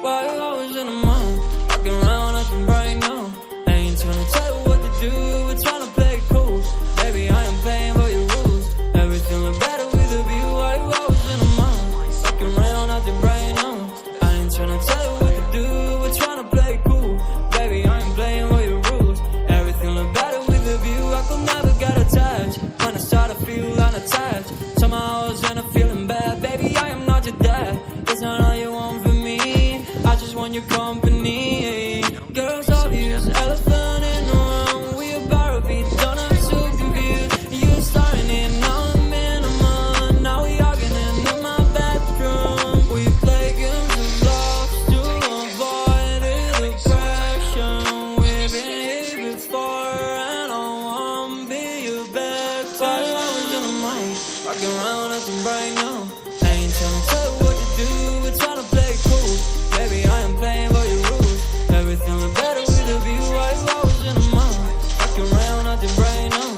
Why you always in the mood? Walking around acting right now. I ain't tryna tell you what to do, we're tryna play it cool. Baby, I am playing by your rules. Everything look better with a view. Why you always in the mood? Walking around acting right now. I ain't tryna tell you what to do, we're tryna play it cool. Baby, I am playing by your rules. Everything look better with a view. I could never get attached. When I start to feel unattached, somehow I was in a feeling bad. Baby, I am not your dad. It's not all you want from me. I just want your company. Girls obvious, elephant in the room. We about to be done, I'm so confused. You starting it, now I'm in a month. Now we arguing in my bedroom. We play games of love to avoid the depression. We've been here before and I wanna be your best. Why I was in the mind, walking around acting right now. I ain't tryna tell you what to do, we're tryna play it cool. Baby, I am playing by your rules. Everything look better with a view. Why you always in the mood? Walking around acting right now.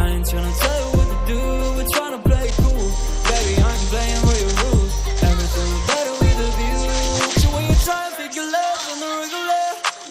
I ain't tryna tell you what to do, we're tryna play it cool. Baby, I am playing by your rules. Everything look better with a view. So when you try and figure love on the regular,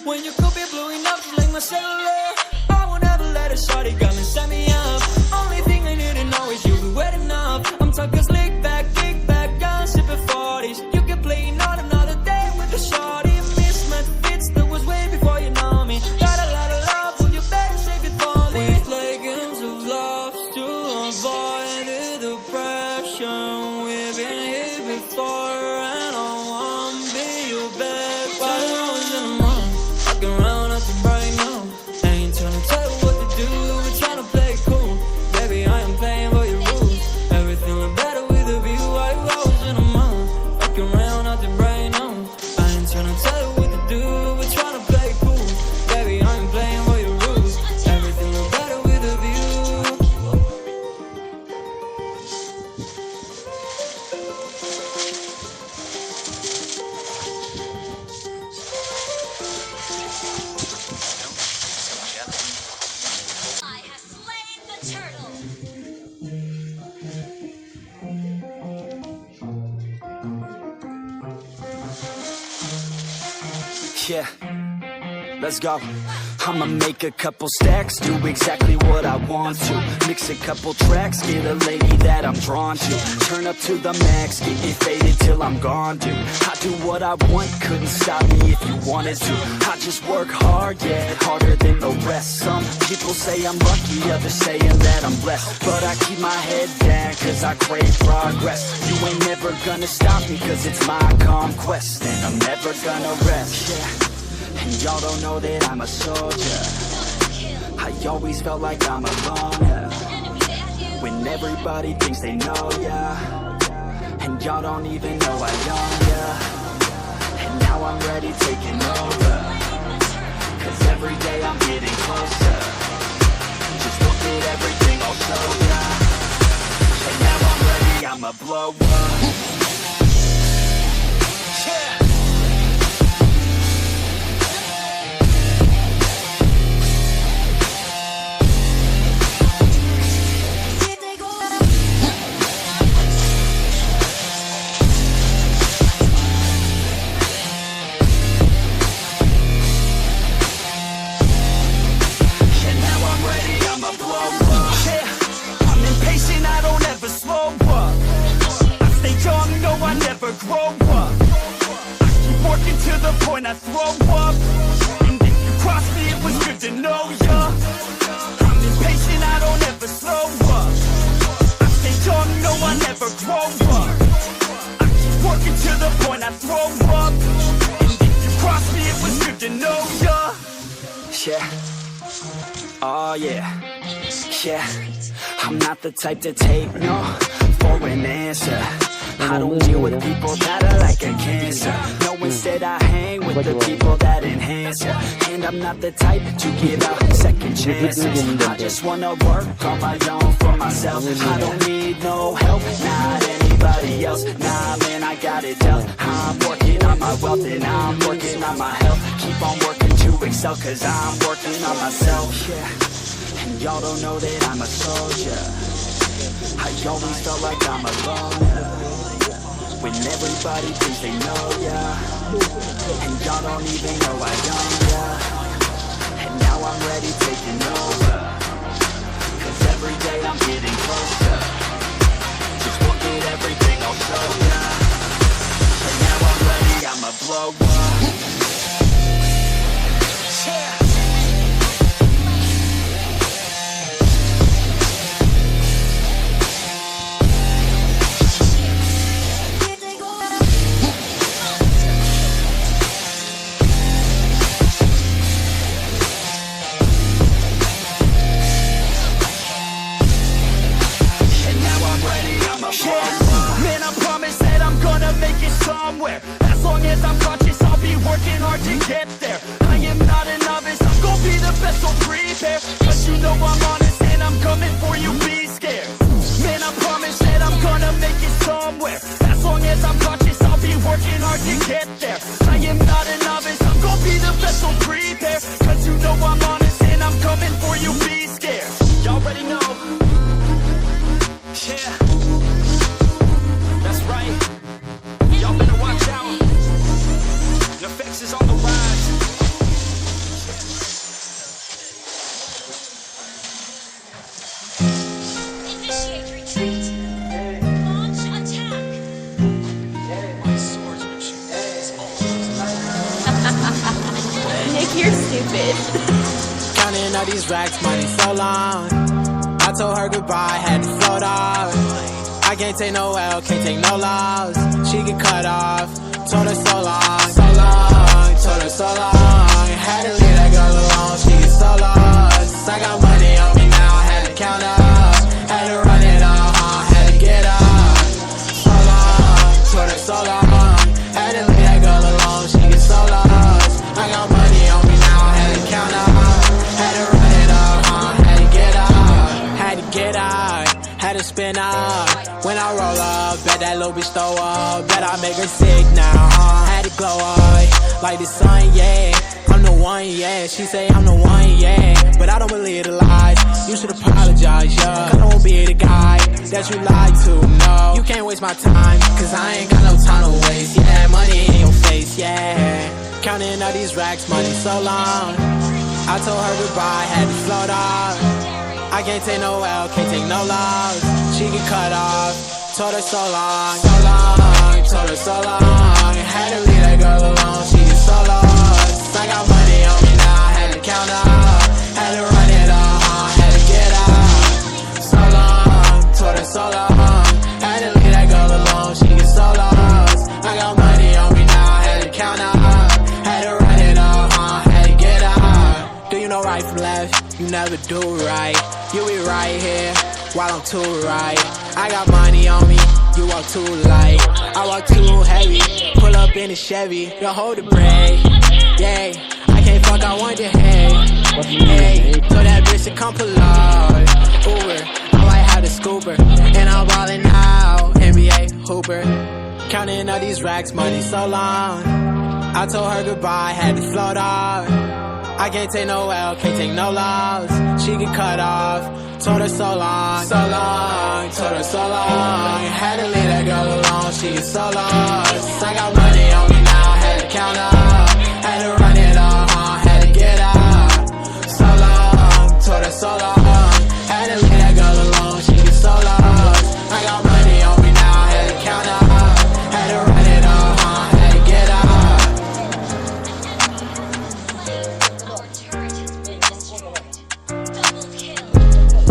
when you could be blowing up just like my cellular, I would never let a shawty come and set me up. Only thing I need to know is you be wet enough. I'm talking slick back, kick back, gun sipping 40s. You can play another day with the shawty. Mismatch fits that was way before you know me. Got a lot of love, will you better save it for me? We play games of love to avoid the depression. We've been here before and I wanna be your best. Why you always in the mood? Walking around acting right now. I ain't tryna tell you what to do, we're tryna play it cool. Baby, I am playing by your rules. Everything look better with a view. Why you always in the mood? Walking around acting right now. I ain't tryna tell you what to do, we're tryna play it cool. Baby, I am playing by your rules. Everything look better with a view. I have slain the turtle. Yeah, let's go. I'ma make a couple stacks, do exactly what I want to. Mix a couple tracks, get a lady that I'm drawn to. Turn up to the max, get me faded till I'm gone, dude. I do what I want, couldn't stop me if you wanted to. I just work hard, yeah, harder than the rest. Some people say I'm lucky, others saying that I'm blessed. But I keep my head down, cause I crave progress. You ain't never gonna stop me, cause it's my conquest. And I'm never gonna rest, yeah. And y'all don't know that I'm a soldier. I always felt like I'm alone, yeah. When everybody thinks they know ya, and y'all don't even know I own ya. And now I'm ready taking over, cause every day I'm getting closer. Just look at everything I'll show ya. And now I'm ready, I'ma blow up. Yeah. Grow up, I keep working to the point I throw up. And if you cross me, it was good to know ya. I'm impatient, I don't ever slow up. I stay young, no, I never grow up. I keep working to the point I throw up. And if you cross me, it was good to know ya. Yeah, oh yeah, yeah. I'm not the type to take no for an answer. I don't deal with people that are like a cancer. No, instead I hang with the people that enhance ya. And I'm not the type to give out second chances. I just wanna work on my own for myself. I don't need no help, not anybody else. Nah, man, I got it dealt. I'm working on my wealth and I'm working on my health. Keep on working to excel, cause I'm working on myself. Yeah, and y'all don't know that I'm a soldier. I always felt like I'm alone. when everybody thinks they know ya, and y'all don't even know I own ya. And now I'm ready taking over, 'cause every day I'm getting closer. Just look at everything I'll show ya. And now I'm ready, I'ma blow up. Yeah. Man, I promise that I'm gonna make it somewhere. As long as I'm conscious, I'll be working hard to get there. I am not a novice, I'm gonna be the best, so prepare. Cause you know I'm honest and I'm coming for you, be scared. Man, I promise that I'm gonna make it somewhere. As long as I'm conscious, I'll be working hard to get there. I am not a novice, I'm gonna be the best, so prepare. Cause you know I'm honest and I'm coming for you, be scared. Y'all already know. Yeah. That's right. Y'all better watch out. NEFFEX is on the rise. Initiate retreat. Launch attack. My swordsmanship is Nick, you're stupid. Counting all these racks, money so long. I told her goodbye, had to float off. I can't take no L, can't take no loss. She get cut off, told her so long, so long, told her so long. Had to leave that girl alone, she get so lost. I got money on me now, had to count up. Had to run it up, had to get up. So long, told her so long. Had to leave that girl alone, she get so lost. I got money on me now, had to count up. Had to run it up, had to get up. Had to get out, had to spin up. When I roll up, bet that little bitch throw up. Bet I make her sick now, had to glow up like the sun, yeah. I'm the one, yeah. She say I'm the one, yeah. But I don't believe the lies. You should apologize, yeah. I don't be the guy that you lied to, no. You can't waste my time, cause I ain't got no time to waste. Yeah, money in your face, yeah. Counting all these racks, money so long. I told her goodbye, had to float off. I can't take no L, can't take no loss. She get cut off, told her so long, so long, told her so long. Had to leave that girl alone, she get so lost. I got money on me now, had to count up. Had to run it up, had to get out. So long, told her so long. Had to leave that girl alone, she get so lost. I got money on me now, had to count up. Had to run it up, had to get out. Do you know right from left? You never do right. You be right here, while I'm too right. I got money on me, you walk too light. I walk too heavy, pull up in a Chevy. You hold the brake, yeah. I can't fuck, I want your head. Hey, so that bitch to come pull up. Uber, I might have the scooper. And I'm ballin' out, NBA Hooper. Counting all these racks, money so long. I told her goodbye, had to float off. I can't take no L, can't take no loss. She get cut off, told her so long, so long, told her so long. Had to leave that girl alone, she get so lost. I got money on me now, had to count up. Had to run it up, had to get out. So long, told her so long. Had to leave that girl alone, she get so lost. I got money on me now, had to count up. Had to run it up, had to get out. Turret has been destroyed. Double kill. Attack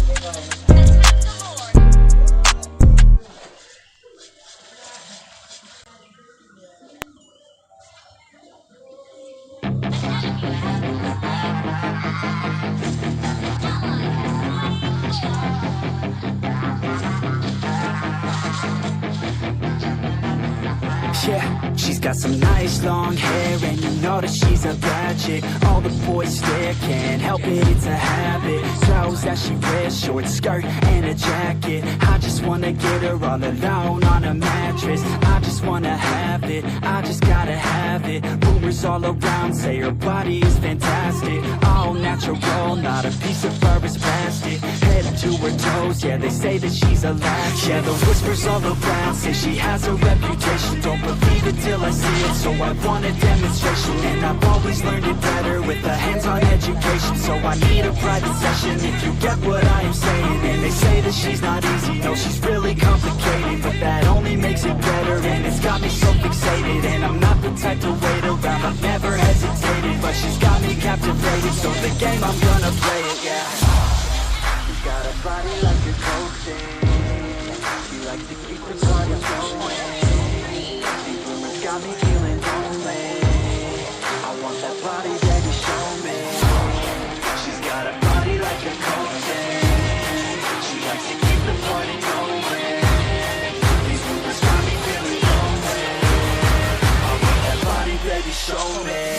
the Lord. Yeah, she's got some nice long hair, and you know that she's a bad chick. All the boys stare, can't help it, it's a habit. Clothes that she wears, short skirt and a jacket. I just wanna get her all alone on a mattress. I just wanna have it, I just gotta have it. Rumors all around say her body is fantastic. All natural, not a piece of fur is plastic. Head to to her toes. Yeah, they say that she's a latch. Yeah, the whispers all around say she has a reputation. Don't believe it till I see it, so I want a demonstration. And I've always learned it better with a hands-on education. So I need a private session if you get what I am saying. And they say that she's not easy, no, she's really complicated, but that only makes it better, and it's got me so fixated. And I'm not the type to wait around, I've never hesitated, but she's got me captivated, so the game, I'm gonna play it, yeah. She's got a body like a cocaine. She likes to keep the party going. These rumors got me feeling lonely. I want that body, baby, show me. She's got a body like a cocaine. She likes to keep the party going. These rumors got me feeling lonely. I want that body, baby, show me.